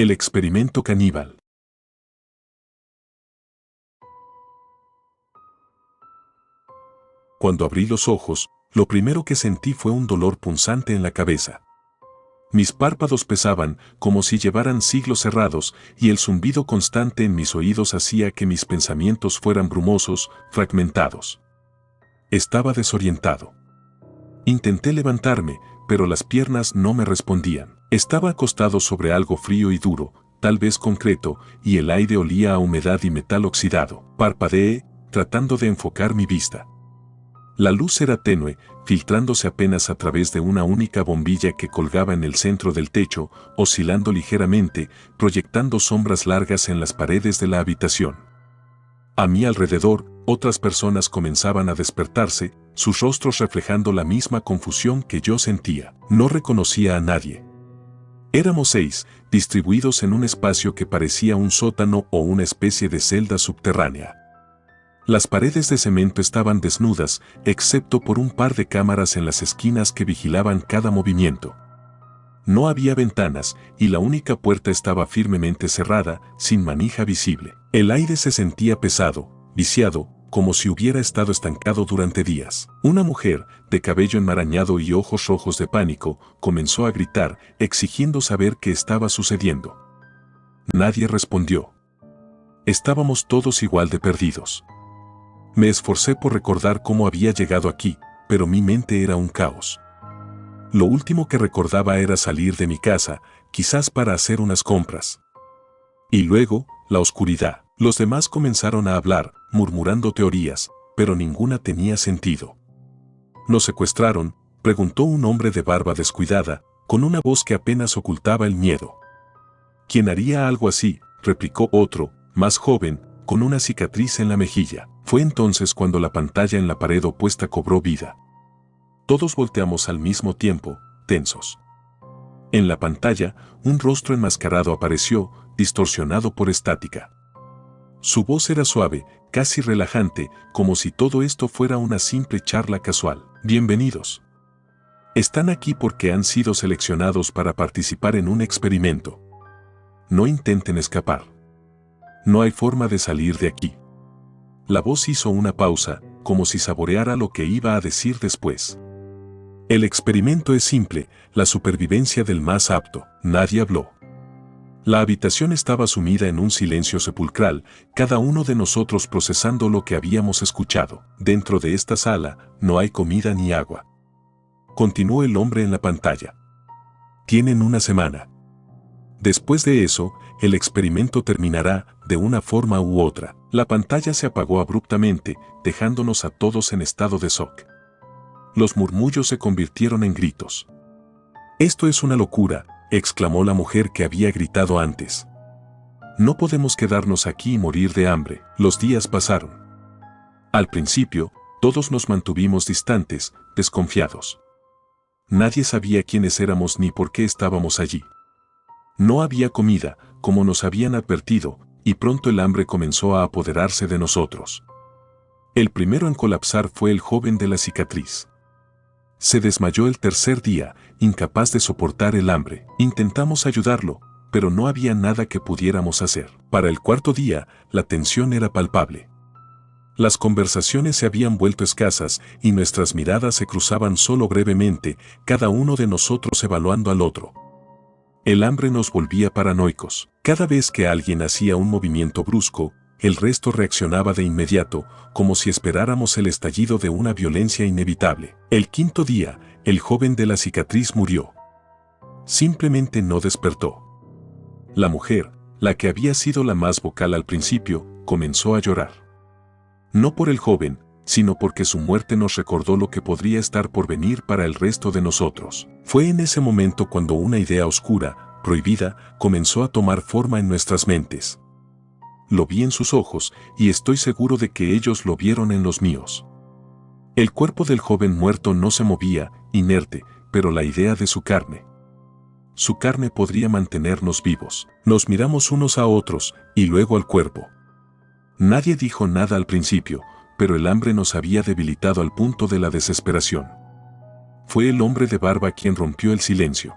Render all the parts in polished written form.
El experimento caníbal. Cuando abrí los ojos, lo primero que sentí fue un dolor punzante en la cabeza. Mis párpados pesaban como si llevaran siglos cerrados y el zumbido constante en mis oídos hacía que mis pensamientos fueran brumosos, fragmentados. Estaba desorientado. Intenté levantarme, pero las piernas no me respondían. Estaba acostado sobre algo frío y duro, tal vez concreto, y el aire olía a humedad y metal oxidado. Parpadeé, tratando de enfocar mi vista. La luz era tenue, filtrándose apenas a través de una única bombilla que colgaba en el centro del techo, oscilando ligeramente, proyectando sombras largas en las paredes de la habitación. A mi alrededor, otras personas comenzaban a despertarse, sus rostros reflejando la misma confusión que yo sentía. No reconocía a nadie. Éramos 6, distribuidos en un espacio que parecía un sótano o una especie de celda subterránea. Las paredes de cemento estaban desnudas, excepto por un par de cámaras en las esquinas que vigilaban cada movimiento. No había ventanas, y la única puerta estaba firmemente cerrada, sin manija visible. El aire se sentía pesado, viciado, como si hubiera estado estancado durante días. Una mujer, de cabello enmarañado y ojos rojos de pánico, comenzó a gritar, exigiendo saber qué estaba sucediendo. Nadie respondió. Estábamos todos igual de perdidos. Me esforcé por recordar cómo había llegado aquí, pero mi mente era un caos. Lo último que recordaba era salir de mi casa, quizás para hacer unas compras. Y luego, la oscuridad. Los demás comenzaron a hablar, murmurando teorías, pero ninguna tenía sentido. ¿Nos secuestraron?, preguntó un hombre de barba descuidada, con una voz que apenas ocultaba el miedo. ¿Quién haría algo así?, replicó otro, más joven, con una cicatriz en la mejilla. Fue entonces cuando la pantalla en la pared opuesta cobró vida. Todos volteamos al mismo tiempo, tensos. En la pantalla, un rostro enmascarado apareció, distorsionado por estática. Su voz era suave, casi relajante, como si todo esto fuera una simple charla casual. Bienvenidos. Están aquí porque han sido seleccionados para participar en un experimento. No intenten escapar. No hay forma de salir de aquí. La voz hizo una pausa, como si saboreara lo que iba a decir después. El experimento es simple, la supervivencia del más apto. Nadie habló. La habitación estaba sumida en un silencio sepulcral, cada uno de nosotros procesando lo que habíamos escuchado. Dentro de esta sala, no hay comida ni agua. Continuó el hombre en la pantalla. Tienen una semana. Después de eso, el experimento terminará, de una forma u otra. La pantalla se apagó abruptamente, dejándonos a todos en estado de shock. Los murmullos se convirtieron en gritos. «Esto es una locura», exclamó la mujer que había gritado antes. «No podemos quedarnos aquí y morir de hambre». Los días pasaron. Al principio, todos nos mantuvimos distantes, desconfiados. Nadie sabía quiénes éramos ni por qué estábamos allí. No había comida, como nos habían advertido, y pronto el hambre comenzó a apoderarse de nosotros. El primero en colapsar fue el joven de la cicatriz. Se desmayó el tercer día, incapaz de soportar el hambre. Intentamos ayudarlo, pero no había nada que pudiéramos hacer. Para el cuarto día, la tensión era palpable. Las conversaciones se habían vuelto escasas y nuestras miradas se cruzaban solo brevemente, cada uno de nosotros evaluando al otro. El hambre nos volvía paranoicos. Cada vez que alguien hacía un movimiento brusco, el resto reaccionaba de inmediato, como si esperáramos el estallido de una violencia inevitable. El quinto día, el joven de la cicatriz murió. Simplemente no despertó. La mujer, la que había sido la más vocal al principio, comenzó a llorar. No por el joven, sino porque su muerte nos recordó lo que podría estar por venir para el resto de nosotros. Fue en ese momento cuando una idea oscura, prohibida, comenzó a tomar forma en nuestras mentes. Lo vi en sus ojos, y estoy seguro de que ellos lo vieron en los míos. El cuerpo del joven muerto no se movía, inerte, pero la idea de su carne. Su carne podría mantenernos vivos. Nos miramos unos a otros, y luego al cuerpo. Nadie dijo nada al principio, pero el hambre nos había debilitado al punto de la desesperación. Fue el hombre de barba quien rompió el silencio.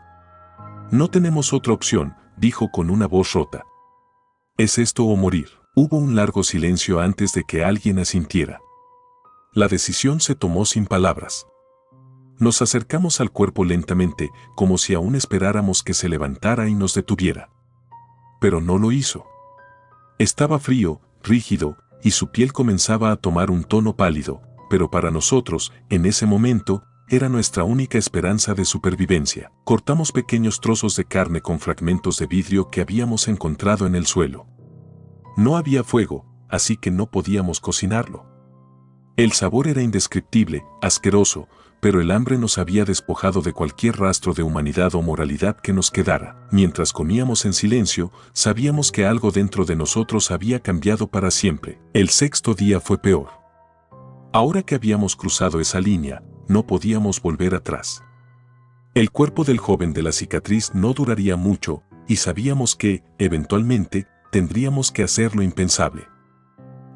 «No tenemos otra opción», dijo con una voz rota. ¿Es esto o morir? Hubo un largo silencio antes de que alguien asintiera. La decisión se tomó sin palabras. Nos acercamos al cuerpo lentamente, como si aún esperáramos que se levantara y nos detuviera. Pero no lo hizo. Estaba frío, rígido, y su piel comenzaba a tomar un tono pálido, pero para nosotros, en ese momento, era nuestra única esperanza de supervivencia. Cortamos pequeños trozos de carne con fragmentos de vidrio que habíamos encontrado en el suelo. No había fuego, así que no podíamos cocinarlo. El sabor era indescriptible, asqueroso, pero el hambre nos había despojado de cualquier rastro de humanidad o moralidad que nos quedara. Mientras comíamos en silencio, sabíamos que algo dentro de nosotros había cambiado para siempre. El sexto día fue peor. Ahora que habíamos cruzado esa línea, no podíamos volver atrás. El cuerpo del joven de la cicatriz no duraría mucho, y sabíamos que, eventualmente, tendríamos que hacer lo impensable.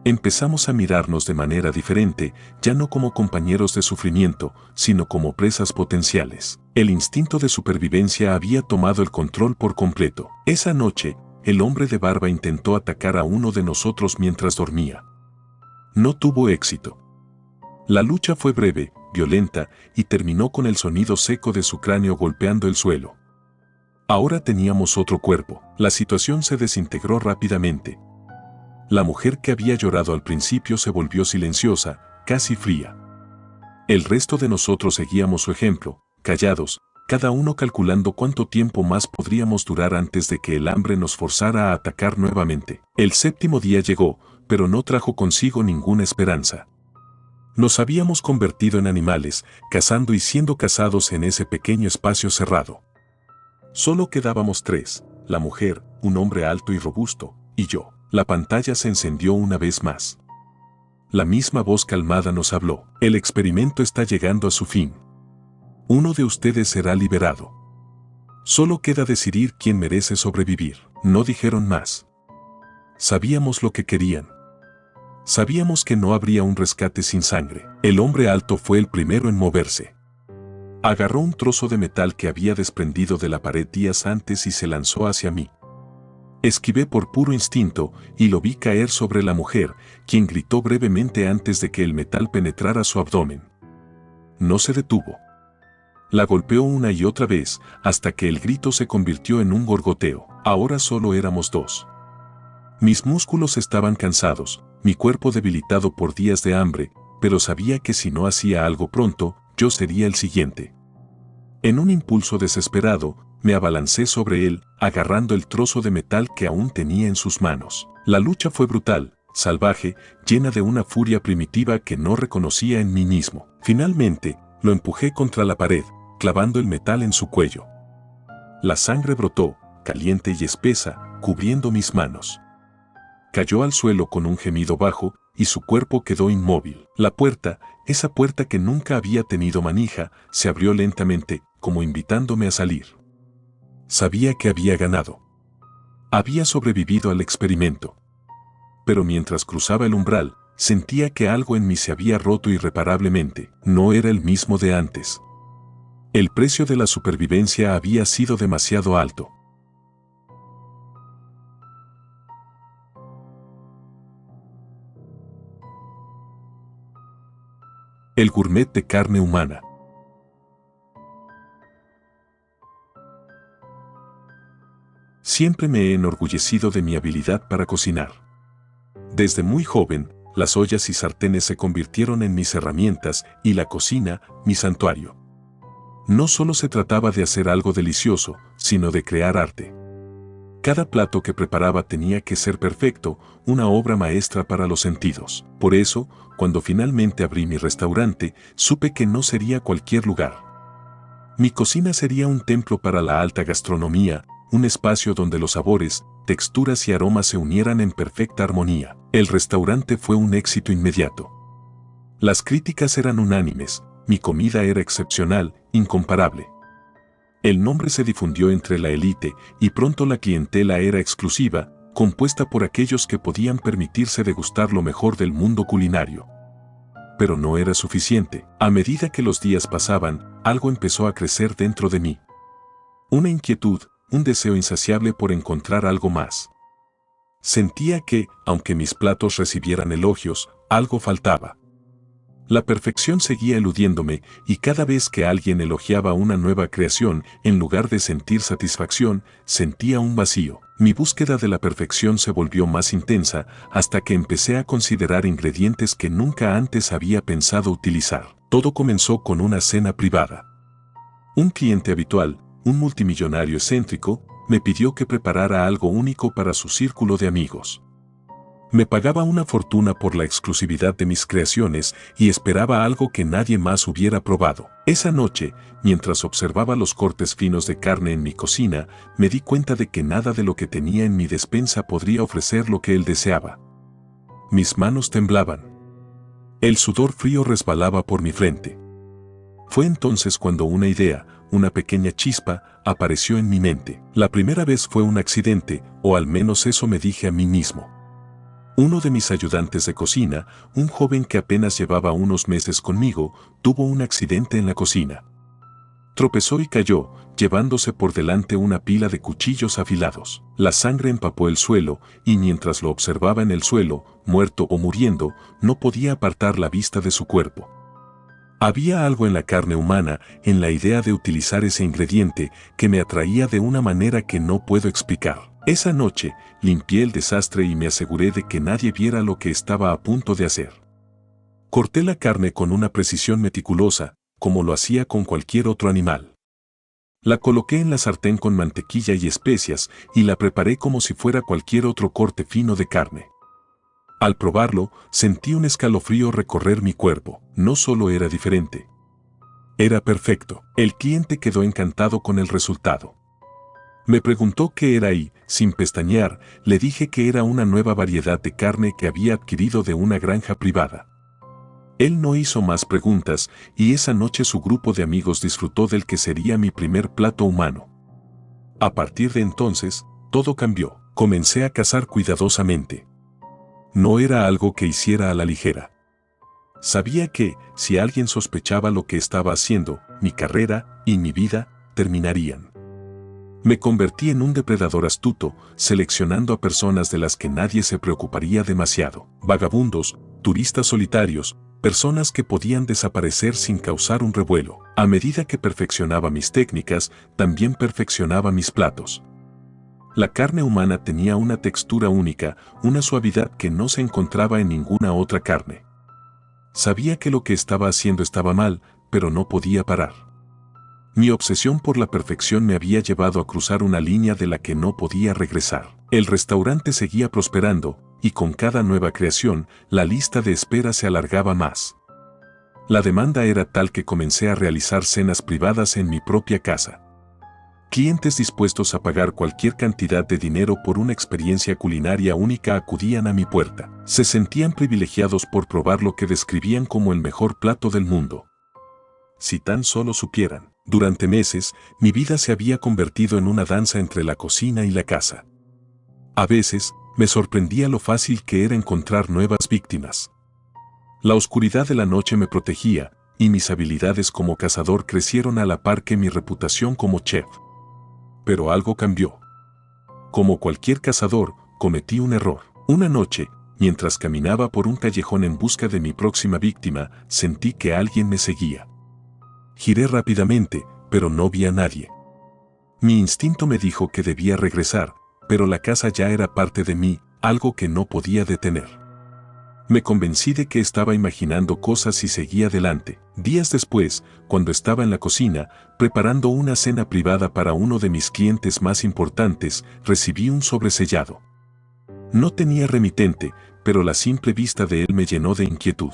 Empezamos a mirarnos de manera diferente, ya no como compañeros de sufrimiento, sino como presas potenciales. El instinto de supervivencia había tomado el control por completo. Esa noche, el hombre de barba intentó atacar a uno de nosotros mientras dormía. No tuvo éxito. La lucha fue breve, violenta, y terminó con el sonido seco de su cráneo golpeando el suelo. Ahora teníamos otro cuerpo. La situación se desintegró rápidamente. La mujer que había llorado al principio se volvió silenciosa, casi fría. El resto de nosotros seguíamos su ejemplo, callados, cada uno calculando cuánto tiempo más podríamos durar antes de que el hambre nos forzara a atacar nuevamente. El séptimo día llegó, pero no trajo consigo ninguna esperanza. Nos habíamos convertido en animales, cazando y siendo cazados en ese pequeño espacio cerrado. Solo quedábamos tres, la mujer, un hombre alto y robusto, y yo. La pantalla se encendió una vez más. La misma voz calmada nos habló. El experimento está llegando a su fin. Uno de ustedes será liberado. Solo queda decidir quién merece sobrevivir. No dijeron más. Sabíamos lo que querían. Sabíamos que no habría un rescate sin sangre. El hombre alto fue el primero en moverse. Agarró un trozo de metal que había desprendido de la pared días antes y se lanzó hacia mí. Esquivé por puro instinto y lo vi caer sobre la mujer, quien gritó brevemente antes de que el metal penetrara su abdomen. No se detuvo. La golpeó una y otra vez, hasta que el grito se convirtió en un gorgoteo. Ahora solo éramos dos. Mis músculos estaban cansados, mi cuerpo debilitado por días de hambre, pero sabía que si no hacía algo pronto, yo sería el siguiente. En un impulso desesperado, me abalancé sobre él, agarrando el trozo de metal que aún tenía en sus manos. La lucha fue brutal, salvaje, llena de una furia primitiva que no reconocía en mí mismo. Finalmente, lo empujé contra la pared, clavando el metal en su cuello. La sangre brotó, caliente y espesa, cubriendo mis manos. Cayó al suelo con un gemido bajo, y su cuerpo quedó inmóvil. La puerta, esa puerta que nunca había tenido manija, se abrió lentamente, como invitándome a salir. Sabía que había ganado. Había sobrevivido al experimento. Pero mientras cruzaba el umbral, sentía que algo en mí se había roto irreparablemente. No era el mismo de antes. El precio de la supervivencia había sido demasiado alto. El gourmet de carne humana. Siempre me he enorgullecido de mi habilidad para cocinar. Desde muy joven, las ollas y sartenes se convirtieron en mis herramientas y la cocina, mi santuario. No solo se trataba de hacer algo delicioso, sino de crear arte. Cada plato que preparaba tenía que ser perfecto, una obra maestra para los sentidos. Por eso, cuando finalmente abrí mi restaurante, supe que no sería cualquier lugar. Mi cocina sería un templo para la alta gastronomía, un espacio donde los sabores, texturas y aromas se unieran en perfecta armonía. El restaurante fue un éxito inmediato. Las críticas eran unánimes, mi comida era excepcional, incomparable. El nombre se difundió entre la élite y pronto la clientela era exclusiva, compuesta por aquellos que podían permitirse degustar lo mejor del mundo culinario. Pero no era suficiente. A medida que los días pasaban, algo empezó a crecer dentro de mí. Una inquietud, un deseo insaciable por encontrar algo más. Sentía que, aunque mis platos recibieran elogios, algo faltaba. La perfección seguía eludiéndome y cada vez que alguien elogiaba una nueva creación, en lugar de sentir satisfacción, sentía un vacío. Mi búsqueda de la perfección se volvió más intensa hasta que empecé a considerar ingredientes que nunca antes había pensado utilizar. Todo comenzó con una cena privada. Un cliente habitual, un multimillonario excéntrico, me pidió que preparara algo único para su círculo de amigos. Me pagaba una fortuna por la exclusividad de mis creaciones y esperaba algo que nadie más hubiera probado. Esa noche, mientras observaba los cortes finos de carne en mi cocina, me di cuenta de que nada de lo que tenía en mi despensa podría ofrecer lo que él deseaba. Mis manos temblaban. El sudor frío resbalaba por mi frente. Fue entonces cuando una idea, una pequeña chispa, apareció en mi mente. La primera vez fue un accidente, o al menos eso me dije a mí mismo. Uno de mis ayudantes de cocina, un joven que apenas llevaba unos meses conmigo, tuvo un accidente en la cocina. Tropezó y cayó, llevándose por delante una pila de cuchillos afilados. La sangre empapó el suelo, y mientras lo observaba en el suelo, muerto o muriendo, no podía apartar la vista de su cuerpo. Había algo en la carne humana, en la idea de utilizar ese ingrediente, que me atraía de una manera que no puedo explicar. Esa noche, limpié el desastre y me aseguré de que nadie viera lo que estaba a punto de hacer. Corté la carne con una precisión meticulosa, como lo hacía con cualquier otro animal. La coloqué en la sartén con mantequilla y especias y la preparé como si fuera cualquier otro corte fino de carne. Al probarlo, sentí un escalofrío recorrer mi cuerpo. No solo era diferente. Era perfecto. El cliente quedó encantado con el resultado. Me preguntó qué era y, sin pestañear, le dije que era una nueva variedad de carne que había adquirido de una granja privada. Él no hizo más preguntas y esa noche su grupo de amigos disfrutó del que sería mi primer plato humano. A partir de entonces, todo cambió. Comencé a cazar cuidadosamente. No era algo que hiciera a la ligera. Sabía que, si alguien sospechaba lo que estaba haciendo, mi carrera y mi vida terminarían. Me convertí en un depredador astuto, seleccionando a personas de las que nadie se preocuparía demasiado. Vagabundos, turistas solitarios, personas que podían desaparecer sin causar un revuelo. A medida que perfeccionaba mis técnicas, también perfeccionaba mis platos. La carne humana tenía una textura única, una suavidad que no se encontraba en ninguna otra carne. Sabía que lo que estaba haciendo estaba mal, pero no podía parar. Mi obsesión por la perfección me había llevado a cruzar una línea de la que no podía regresar. El restaurante seguía prosperando, y con cada nueva creación, la lista de espera se alargaba más. La demanda era tal que comencé a realizar cenas privadas en mi propia casa. Clientes dispuestos a pagar cualquier cantidad de dinero por una experiencia culinaria única acudían a mi puerta. Se sentían privilegiados por probar lo que describían como el mejor plato del mundo. Si tan solo supieran. Durante meses, mi vida se había convertido en una danza entre la cocina y la casa. A veces, me sorprendía lo fácil que era encontrar nuevas víctimas. La oscuridad de la noche me protegía, y mis habilidades como cazador crecieron a la par que mi reputación como chef. Pero algo cambió. Como cualquier cazador, cometí un error. Una noche, mientras caminaba por un callejón en busca de mi próxima víctima, sentí que alguien me seguía. Giré rápidamente, pero no vi a nadie. Mi instinto me dijo que debía regresar, pero la casa ya era parte de mí, algo que no podía detener. Me convencí de que estaba imaginando cosas y seguí adelante. Días después, cuando estaba en la cocina, preparando una cena privada para uno de mis clientes más importantes, recibí un sobresellado. No tenía remitente, pero la simple vista de él me llenó de inquietud.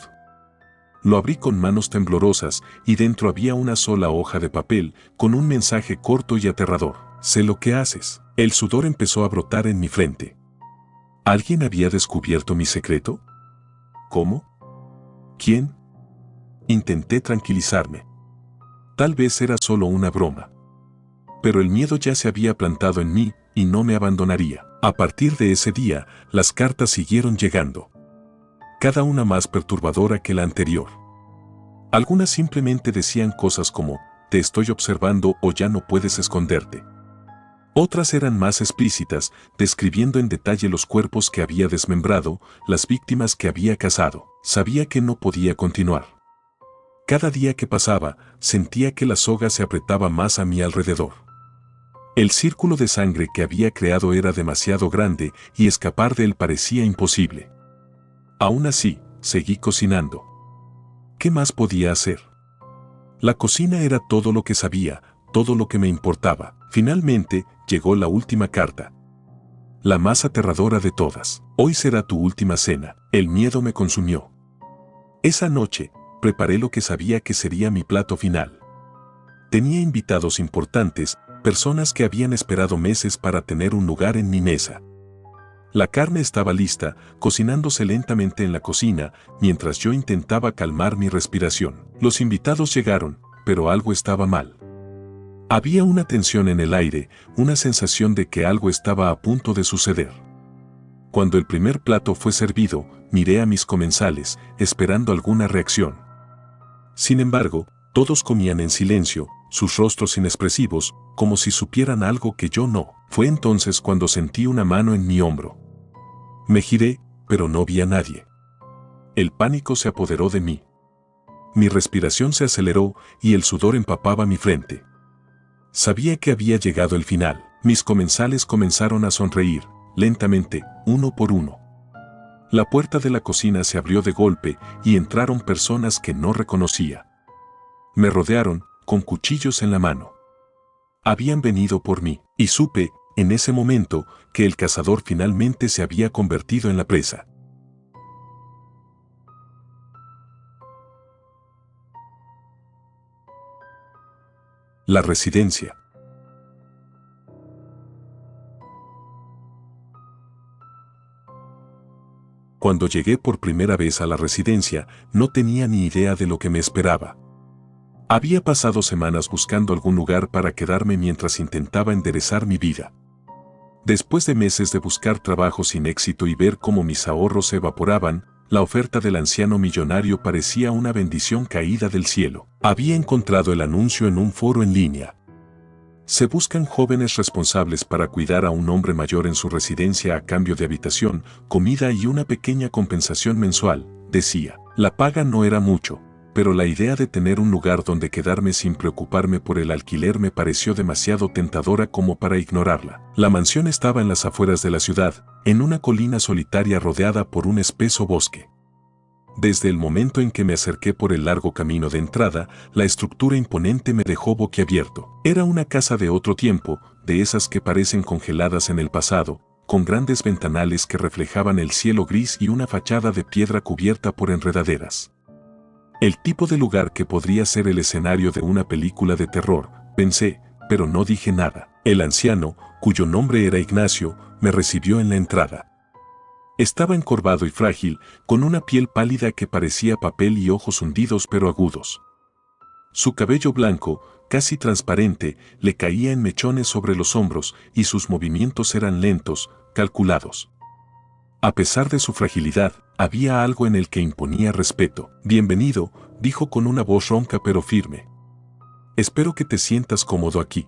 Lo abrí con manos temblorosas y dentro había una sola hoja de papel con un mensaje corto y aterrador. Sé lo que haces. El sudor empezó a brotar en mi frente. ¿Alguien había descubierto mi secreto? ¿Cómo? ¿Quién? Intenté tranquilizarme. Tal vez era solo una broma. Pero el miedo ya se había plantado en mí y no me abandonaría. A partir de ese día, las cartas siguieron llegando. Cada una más perturbadora que la anterior. Algunas simplemente decían cosas como, te estoy observando o ya no puedes esconderte. Otras eran más explícitas, describiendo en detalle los cuerpos que había desmembrado, las víctimas que había cazado. Sabía que no podía continuar. Cada día que pasaba, sentía que la soga se apretaba más a mi alrededor. El círculo de sangre que había creado era demasiado grande y escapar de él parecía imposible. Aún así, seguí cocinando. ¿Qué más podía hacer? La cocina era todo lo que sabía, todo lo que me importaba. Finalmente, llegó la última carta. La más aterradora de todas. Hoy será tu última cena. El miedo me consumió. Esa noche, preparé lo que sabía que sería mi plato final. Tenía invitados importantes, personas que habían esperado meses para tener un lugar en mi mesa. La carne estaba lista, cocinándose lentamente en la cocina, mientras yo intentaba calmar mi respiración. Los invitados llegaron, pero algo estaba mal. Había una tensión en el aire, una sensación de que algo estaba a punto de suceder. Cuando el primer plato fue servido, miré a mis comensales, esperando alguna reacción. Sin embargo, todos comían en silencio, sus rostros inexpresivos, como si supieran algo que yo no. Fue entonces cuando sentí una mano en mi hombro. Me giré, pero no vi a nadie. El pánico se apoderó de mí. Mi respiración se aceleró y el sudor empapaba mi frente. Sabía que había llegado el final. Mis comensales comenzaron a sonreír, lentamente, uno por uno. La puerta de la cocina se abrió de golpe y entraron personas que no reconocía. Me rodearon, con cuchillos en la mano. Habían venido por mí, y supe, en ese momento, que el cazador finalmente se había convertido en la presa. La residencia. Cuando llegué por primera vez a la residencia, no tenía ni idea de lo que me esperaba. Había pasado semanas buscando algún lugar para quedarme mientras intentaba enderezar mi vida. Después de meses de buscar trabajo sin éxito y ver cómo mis ahorros se evaporaban, la oferta del anciano millonario parecía una bendición caída del cielo. Había encontrado el anuncio en un foro en línea. Se buscan jóvenes responsables para cuidar a un hombre mayor en su residencia a cambio de habitación, comida y una pequeña compensación mensual, decía. La paga no era mucho, pero la idea de tener un lugar donde quedarme sin preocuparme por el alquiler me pareció demasiado tentadora como para ignorarla. La mansión estaba en las afueras de la ciudad, en una colina solitaria rodeada por un espeso bosque. Desde el momento en que me acerqué por el largo camino de entrada, la estructura imponente me dejó boquiabierto. Era una casa de otro tiempo, de esas que parecen congeladas en el pasado, con grandes ventanales que reflejaban el cielo gris y una fachada de piedra cubierta por enredaderas. El tipo de lugar que podría ser el escenario de una película de terror, pensé, pero no dije nada. El anciano, cuyo nombre era Ignacio, me recibió en la entrada. Estaba encorvado y frágil, con una piel pálida que parecía papel y ojos hundidos pero agudos. Su cabello blanco, casi transparente, le caía en mechones sobre los hombros y sus movimientos eran lentos, calculados. A pesar de su fragilidad, había algo en el que imponía respeto. Bienvenido, dijo con una voz ronca pero firme. Espero que te sientas cómodo aquí.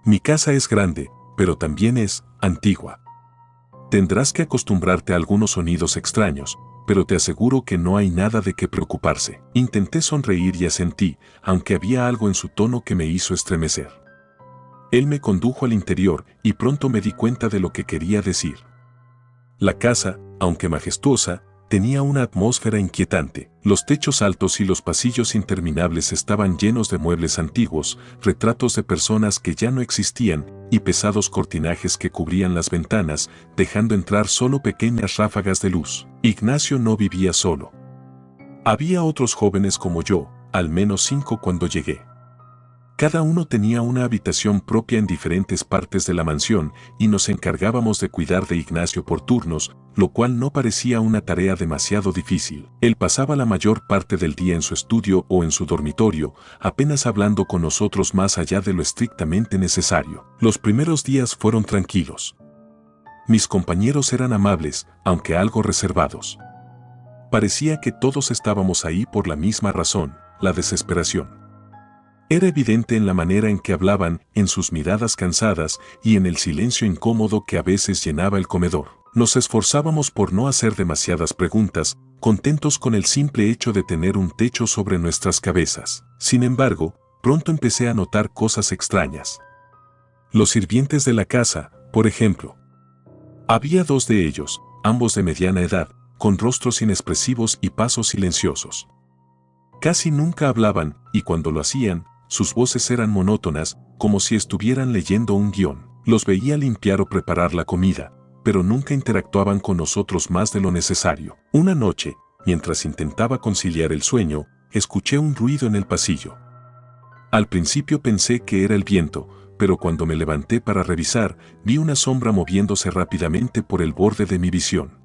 Mi casa es grande, pero también es antigua. Tendrás que acostumbrarte a algunos sonidos extraños, pero te aseguro que no hay nada de qué preocuparse. Intenté sonreír y asentí, aunque había algo en su tono que me hizo estremecer. Él me condujo al interior y pronto me di cuenta de lo que quería decir. La casa, aunque majestuosa, tenía una atmósfera inquietante. Los techos altos y los pasillos interminables estaban llenos de muebles antiguos, retratos de personas que ya no existían y pesados cortinajes que cubrían las ventanas, dejando entrar solo pequeñas ráfagas de luz. Ignacio no vivía solo. Había otros jóvenes como yo, al menos 5 cuando llegué. Cada uno tenía una habitación propia en diferentes partes de la mansión y nos encargábamos de cuidar de Ignacio por turnos, lo cual no parecía una tarea demasiado difícil. Él pasaba la mayor parte del día en su estudio o en su dormitorio, apenas hablando con nosotros más allá de lo estrictamente necesario. Los primeros días fueron tranquilos. Mis compañeros eran amables, aunque algo reservados. Parecía que todos estábamos ahí por la misma razón, la desesperación. Era evidente en la manera en que hablaban, en sus miradas cansadas y en el silencio incómodo que a veces llenaba el comedor. Nos esforzábamos por no hacer demasiadas preguntas, contentos con el simple hecho de tener un techo sobre nuestras cabezas. Sin embargo, pronto empecé a notar cosas extrañas. Los sirvientes de la casa, por ejemplo. Había dos de ellos, ambos de mediana edad, con rostros inexpresivos y pasos silenciosos. Casi nunca hablaban, y cuando lo hacían, sus voces eran monótonas, como si estuvieran leyendo un guión. Los veía limpiar o preparar la comida, pero nunca interactuaban con nosotros más de lo necesario. Una noche, mientras intentaba conciliar el sueño, escuché un ruido en el pasillo. Al principio pensé que era el viento, pero cuando me levanté para revisar, vi una sombra moviéndose rápidamente por el borde de mi visión.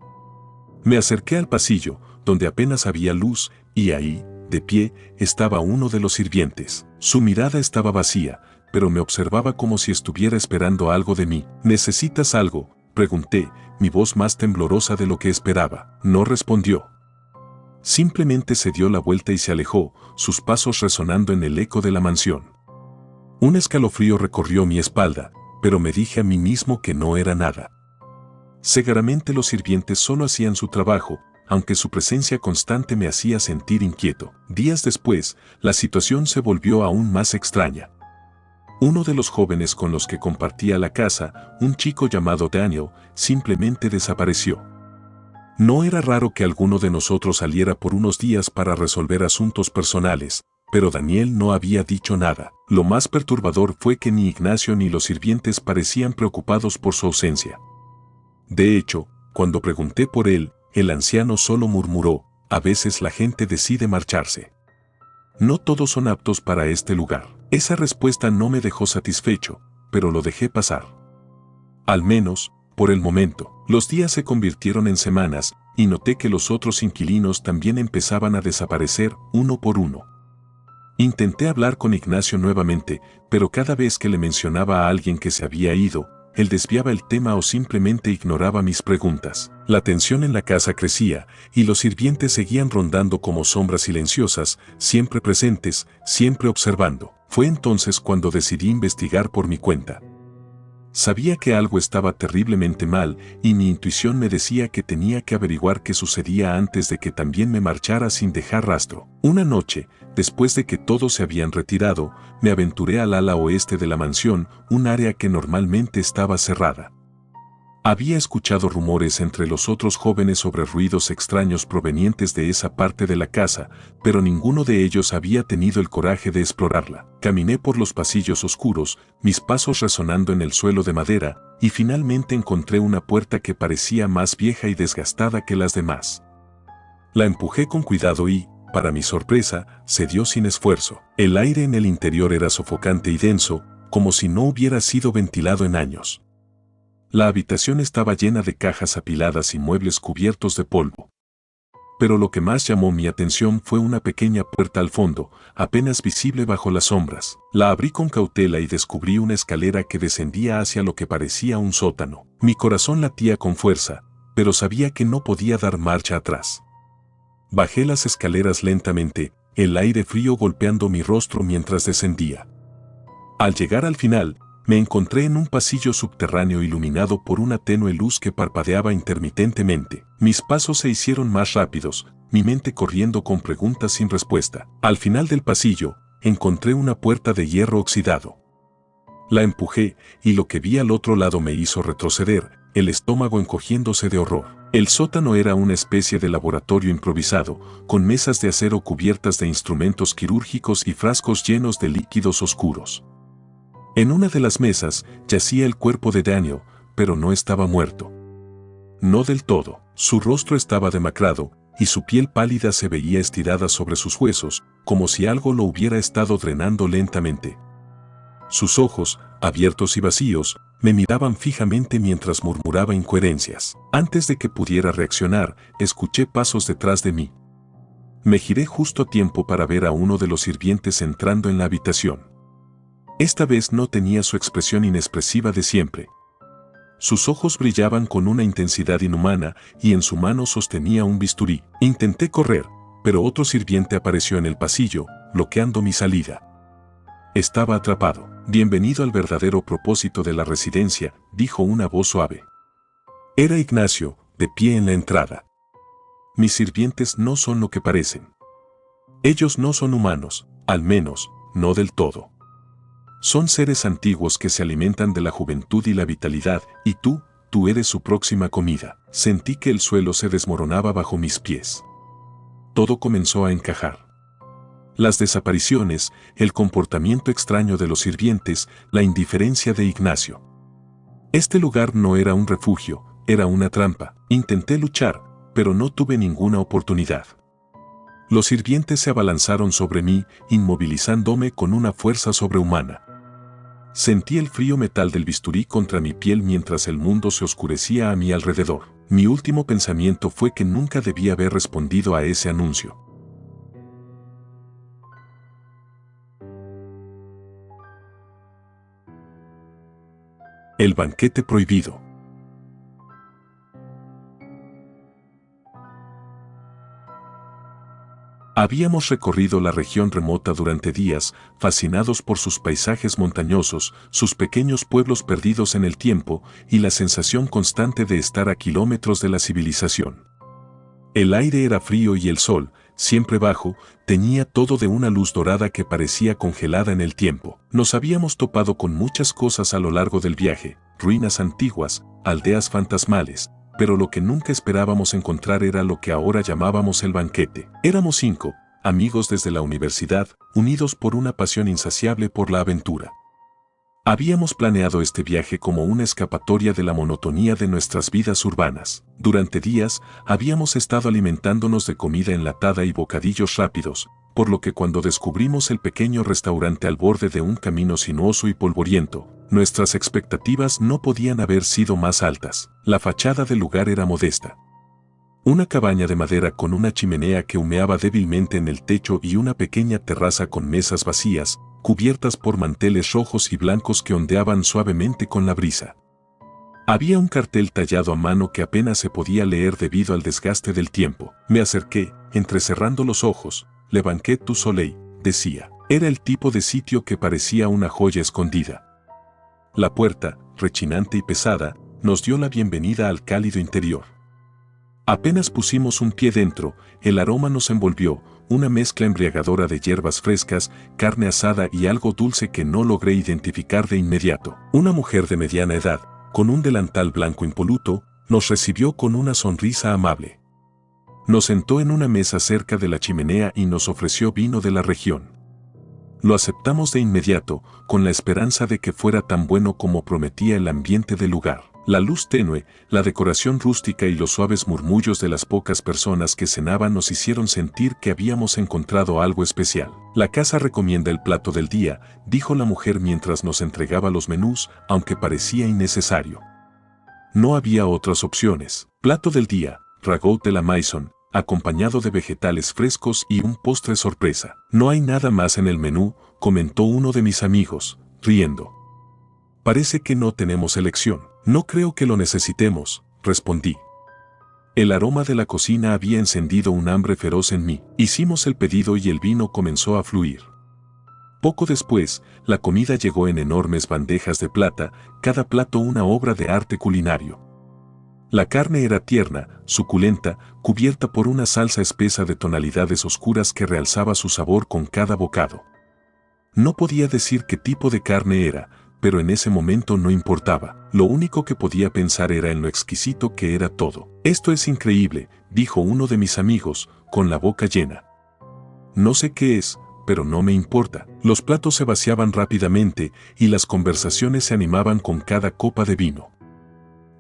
Me acerqué al pasillo, donde apenas había luz, y ahí, de pie, estaba uno de los sirvientes. Su mirada estaba vacía, pero me observaba como si estuviera esperando algo de mí. ¿Necesitas algo?, pregunté, mi voz más temblorosa de lo que esperaba. No respondió. Simplemente se dio la vuelta y se alejó, sus pasos resonando en el eco de la mansión. Un escalofrío recorrió mi espalda, pero me dije a mí mismo que no era nada. Seguramente los sirvientes solo hacían su trabajo, aunque su presencia constante me hacía sentir inquieto. Días después, la situación se volvió aún más extraña. Uno de los jóvenes con los que compartía la casa, un chico llamado Daniel, simplemente desapareció. No era raro que alguno de nosotros saliera por unos días para resolver asuntos personales, pero Daniel no había dicho nada. Lo más perturbador fue que ni Ignacio ni los sirvientes parecían preocupados por su ausencia. De hecho, cuando pregunté por él, el anciano solo murmuró, a veces la gente decide marcharse. No todos son aptos para este lugar. Esa respuesta no me dejó satisfecho, pero lo dejé pasar. Al menos, por el momento, los días se convirtieron en semanas, y noté que los otros inquilinos también empezaban a desaparecer uno por uno. Intenté hablar con Ignacio nuevamente, pero cada vez que le mencionaba a alguien que se había ido, él desviaba el tema o simplemente ignoraba mis preguntas. La tensión en la casa crecía, y los sirvientes seguían rondando como sombras silenciosas, siempre presentes, siempre observando. Fue entonces cuando decidí investigar por mi cuenta. Sabía que algo estaba terriblemente mal, y mi intuición me decía que tenía que averiguar qué sucedía antes de que también me marchara sin dejar rastro. Una noche, después de que todos se habían retirado, me aventuré al ala oeste de la mansión, un área que normalmente estaba cerrada. Había escuchado rumores entre los otros jóvenes sobre ruidos extraños provenientes de esa parte de la casa, pero ninguno de ellos había tenido el coraje de explorarla. Caminé por los pasillos oscuros, mis pasos resonando en el suelo de madera, y finalmente encontré una puerta que parecía más vieja y desgastada que las demás. La empujé con cuidado y, para mi sorpresa, cedió sin esfuerzo. El aire en el interior era sofocante y denso, como si no hubiera sido ventilado en años. La habitación estaba llena de cajas apiladas y muebles cubiertos de polvo. Pero lo que más llamó mi atención fue una pequeña puerta al fondo, apenas visible bajo las sombras. La abrí con cautela y descubrí una escalera que descendía hacia lo que parecía un sótano. Mi corazón latía con fuerza, pero sabía que no podía dar marcha atrás. Bajé las escaleras lentamente, el aire frío golpeando mi rostro mientras descendía. Al llegar al final, me encontré en un pasillo subterráneo iluminado por una tenue luz que parpadeaba intermitentemente. Mis pasos se hicieron más rápidos, mi mente corriendo con preguntas sin respuesta. Al final del pasillo, encontré una puerta de hierro oxidado. La empujé, y lo que vi al otro lado me hizo retroceder, el estómago encogiéndose de horror. El sótano era una especie de laboratorio improvisado, con mesas de acero cubiertas de instrumentos quirúrgicos y frascos llenos de líquidos oscuros. En una de las mesas yacía el cuerpo de Daniel, pero no estaba muerto. No del todo. Su rostro estaba demacrado, y su piel pálida se veía estirada sobre sus huesos, como si algo lo hubiera estado drenando lentamente. Sus ojos, abiertos y vacíos, me miraban fijamente mientras murmuraba incoherencias. Antes de que pudiera reaccionar, escuché pasos detrás de mí. Me giré justo a tiempo para ver a uno de los sirvientes entrando en la habitación. Esta vez no tenía su expresión inexpresiva de siempre. Sus ojos brillaban con una intensidad inhumana y en su mano sostenía un bisturí. Intenté correr, pero otro sirviente apareció en el pasillo, bloqueando mi salida. Estaba atrapado. Bienvenido al verdadero propósito de la residencia, dijo una voz suave. Era Ignacio, de pie en la entrada. Mis sirvientes no son lo que parecen. Ellos no son humanos, al menos, no del todo. Son seres antiguos que se alimentan de la juventud y la vitalidad, y tú eres su próxima comida. Sentí que el suelo se desmoronaba bajo mis pies. Todo comenzó a encajar. Las desapariciones, el comportamiento extraño de los sirvientes, la indiferencia de Ignacio. Este lugar no era un refugio, era una trampa. Intenté luchar, pero no tuve ninguna oportunidad. Los sirvientes se abalanzaron sobre mí, inmovilizándome con una fuerza sobrehumana. Sentí el frío metal del bisturí contra mi piel mientras el mundo se oscurecía a mi alrededor. Mi último pensamiento fue que nunca debía haber respondido a ese anuncio. El banquete prohibido. Habíamos recorrido la región remota durante días, fascinados por sus paisajes montañosos, sus pequeños pueblos perdidos en el tiempo y la sensación constante de estar a kilómetros de la civilización. El aire era frío y el sol, siempre bajo, teñía todo de una luz dorada que parecía congelada en el tiempo. Nos habíamos topado con muchas cosas a lo largo del viaje, ruinas antiguas, aldeas fantasmales, pero lo que nunca esperábamos encontrar era lo que ahora llamábamos el banquete. Éramos 5, amigos desde la universidad, unidos por una pasión insaciable por la aventura. Habíamos planeado este viaje como una escapatoria de la monotonía de nuestras vidas urbanas. Durante días, habíamos estado alimentándonos de comida enlatada y bocadillos rápidos, por lo que cuando descubrimos el pequeño restaurante al borde de un camino sinuoso y polvoriento, nuestras expectativas no podían haber sido más altas. La fachada del lugar era modesta. Una cabaña de madera con una chimenea que humeaba débilmente en el techo y una pequeña terraza con mesas vacías, cubiertas por manteles rojos y blancos que ondeaban suavemente con la brisa. Había un cartel tallado a mano que apenas se podía leer debido al desgaste del tiempo. Me acerqué, entrecerrando los ojos. Le Banquet du Soleil, decía. Era el tipo de sitio que parecía una joya escondida. La puerta, rechinante y pesada, nos dio la bienvenida al cálido interior. Apenas pusimos un pie dentro, el aroma nos envolvió, una mezcla embriagadora de hierbas frescas, carne asada y algo dulce que no logré identificar de inmediato. Una mujer de mediana edad, con un delantal blanco impoluto, nos recibió con una sonrisa amable. Nos sentó en una mesa cerca de la chimenea y nos ofreció vino de la región. Lo aceptamos de inmediato, con la esperanza de que fuera tan bueno como prometía el ambiente del lugar. La luz tenue, la decoración rústica y los suaves murmullos de las pocas personas que cenaban nos hicieron sentir que habíamos encontrado algo especial. La casa recomienda el plato del día, dijo la mujer mientras nos entregaba los menús, aunque parecía innecesario. No había otras opciones. Plato del día, ragout de la maison, acompañado de vegetales frescos y un postre sorpresa. No hay nada más en el menú, comentó uno de mis amigos, riendo. Parece que no tenemos elección. No creo que lo necesitemos, respondí. El aroma de la cocina había encendido un hambre feroz en mí. Hicimos el pedido y el vino comenzó a fluir. Poco después, la comida llegó en enormes bandejas de plata, cada plato una obra de arte culinario. La carne era tierna, suculenta, cubierta por una salsa espesa de tonalidades oscuras que realzaba su sabor con cada bocado. No podía decir qué tipo de carne era, pero en ese momento no importaba. Lo único que podía pensar era en lo exquisito que era todo. Esto es increíble, dijo uno de mis amigos, con la boca llena. No sé qué es, pero no me importa. Los platos se vaciaban rápidamente y las conversaciones se animaban con cada copa de vino.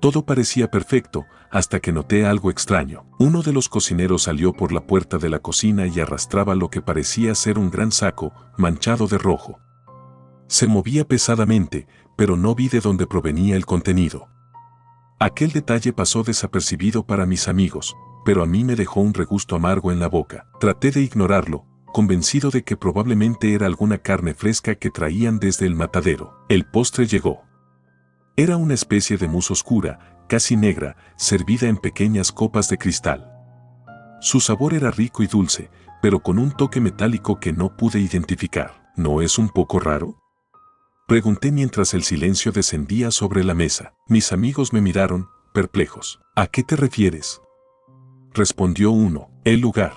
Todo parecía perfecto, hasta que noté algo extraño. Uno de los cocineros salió por la puerta de la cocina y arrastraba lo que parecía ser un gran saco, manchado de rojo. Se movía pesadamente, pero no vi de dónde provenía el contenido. Aquel detalle pasó desapercibido para mis amigos, pero a mí me dejó un regusto amargo en la boca. Traté de ignorarlo, convencido de que probablemente era alguna carne fresca que traían desde el matadero. El postre llegó. Era una especie de mousse oscura, casi negra, servida en pequeñas copas de cristal. Su sabor era rico y dulce, pero con un toque metálico que no pude identificar. ¿no es un poco raro? Pregunté mientras el silencio descendía sobre la mesa. Mis amigos me miraron, perplejos. ¿A qué te refieres? Respondió uno. El lugar.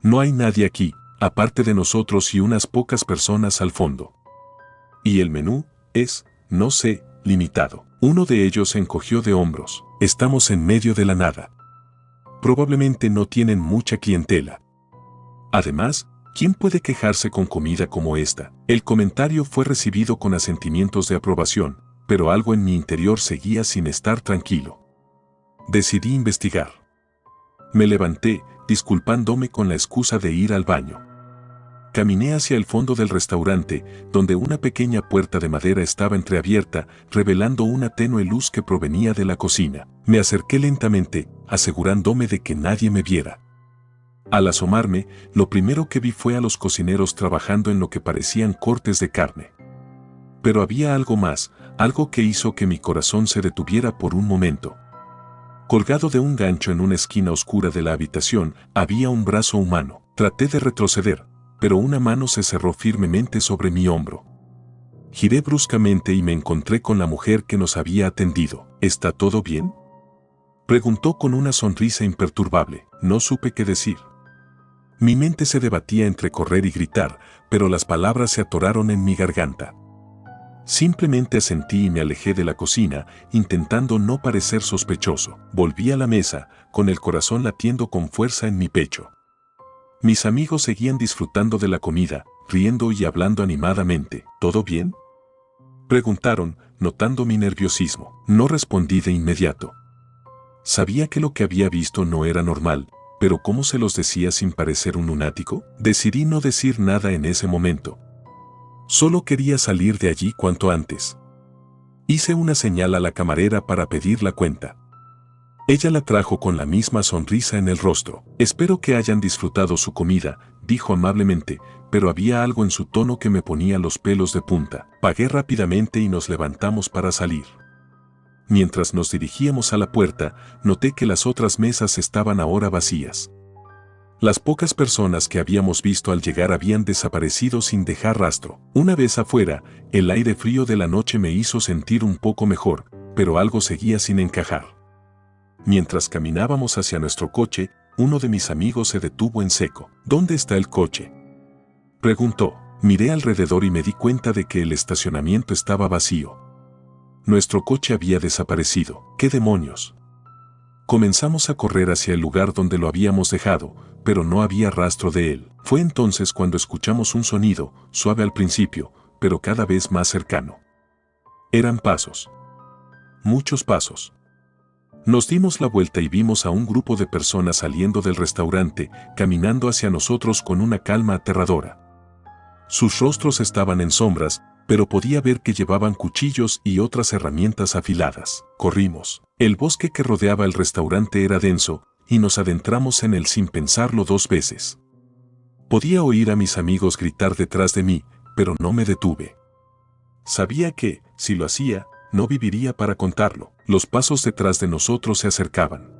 No hay nadie aquí, aparte de nosotros y unas pocas personas al fondo. Y el menú es, no sé, limitado. Uno de ellos se encogió de hombros. Estamos en medio de la nada. Probablemente no tienen mucha clientela. Además, ¿quién puede quejarse con comida como esta? El comentario fue recibido con asentimientos de aprobación, pero algo en mi interior seguía sin estar tranquilo. Decidí investigar. Me levanté, disculpándome con la excusa de ir al baño. Caminé hacia el fondo del restaurante, donde una pequeña puerta de madera estaba entreabierta, revelando una tenue luz que provenía de la cocina. Me acerqué lentamente, asegurándome de que nadie me viera. Al asomarme, lo primero que vi fue a los cocineros trabajando en lo que parecían cortes de carne. Pero había algo más, algo que hizo que mi corazón se detuviera por un momento. Colgado de un gancho en una esquina oscura de la habitación, había un brazo humano. Traté de retroceder, pero una mano se cerró firmemente sobre mi hombro. Giré bruscamente y me encontré con la mujer que nos había atendido. ¿Está todo bien?, preguntó con una sonrisa imperturbable. No supe qué decir. Mi mente se debatía entre correr y gritar, pero las palabras se atoraron en mi garganta. Simplemente asentí y me alejé de la cocina, intentando no parecer sospechoso. Volví a la mesa, con el corazón latiendo con fuerza en mi pecho. Mis amigos seguían disfrutando de la comida, riendo y hablando animadamente. ¿Todo bien?, preguntaron, notando mi nerviosismo. No respondí de inmediato. Sabía que lo que había visto no era normal, pero ¿cómo se los decía sin parecer un lunático? Decidí no decir nada en ese momento. Solo quería salir de allí cuanto antes. Hice una señal a la camarera para pedir la cuenta. Ella la trajo con la misma sonrisa en el rostro. Espero que hayan disfrutado su comida, dijo amablemente, pero había algo en su tono que me ponía los pelos de punta. Pagué rápidamente y nos levantamos para salir. Mientras nos dirigíamos a la puerta, noté que las otras mesas estaban ahora vacías. Las pocas personas que habíamos visto al llegar habían desaparecido sin dejar rastro. Una vez afuera, el aire frío de la noche me hizo sentir un poco mejor, pero algo seguía sin encajar. Mientras caminábamos hacia nuestro coche, uno de mis amigos se detuvo en seco. ¿Dónde está el coche?, preguntó. Miré alrededor y me di cuenta de que el estacionamiento estaba vacío. Nuestro coche había desaparecido. ¿Qué demonios? Comenzamos a correr hacia el lugar donde lo habíamos dejado, pero no había rastro de él. Fue entonces cuando escuchamos un sonido, suave al principio, pero cada vez más cercano. Eran pasos. Muchos pasos. Nos dimos la vuelta y vimos a un grupo de personas saliendo del restaurante, caminando hacia nosotros con una calma aterradora. Sus rostros estaban en sombras, pero podía ver que llevaban cuchillos y otras herramientas afiladas. Corrimos. El bosque que rodeaba el restaurante era denso, y nos adentramos en él sin pensarlo dos veces. Podía oír a mis amigos gritar detrás de mí, pero no me detuve. Sabía que, si lo hacía, no viviría para contarlo. Los pasos detrás de nosotros se acercaban.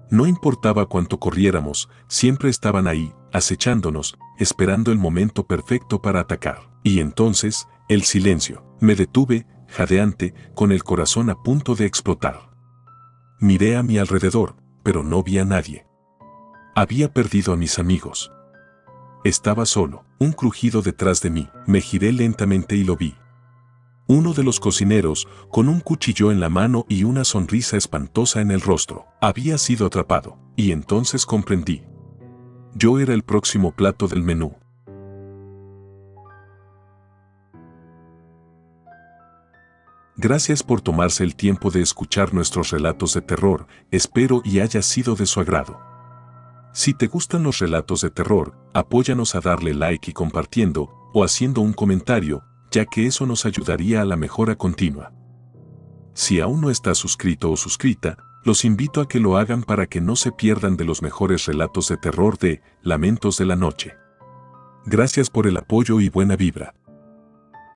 No importaba cuánto corriéramos, siempre estaban ahí, acechándonos, esperando el momento perfecto para atacar. Y entonces, el silencio. Me detuve, jadeante, con el corazón a punto de explotar. Miré a mi alrededor, pero no vi a nadie. Había perdido a mis amigos. Estaba solo. Un crujido detrás de mí. Me giré lentamente y lo vi. Uno de los cocineros, con un cuchillo en la mano y una sonrisa espantosa en el rostro, había sido atrapado, y entonces comprendí. Yo era el próximo plato del menú. Gracias por tomarse el tiempo de escuchar nuestros relatos de terror, espero y haya sido de su agrado. Si te gustan los relatos de terror, apóyanos a darle like y compartiendo, o haciendo un comentario, ya que eso nos ayudaría a la mejora continua. Si aún no estás suscrito o suscrita, los invito a que lo hagan para que no se pierdan de los mejores relatos de terror de Lamentos de la Noche. Gracias por el apoyo y buena vibra.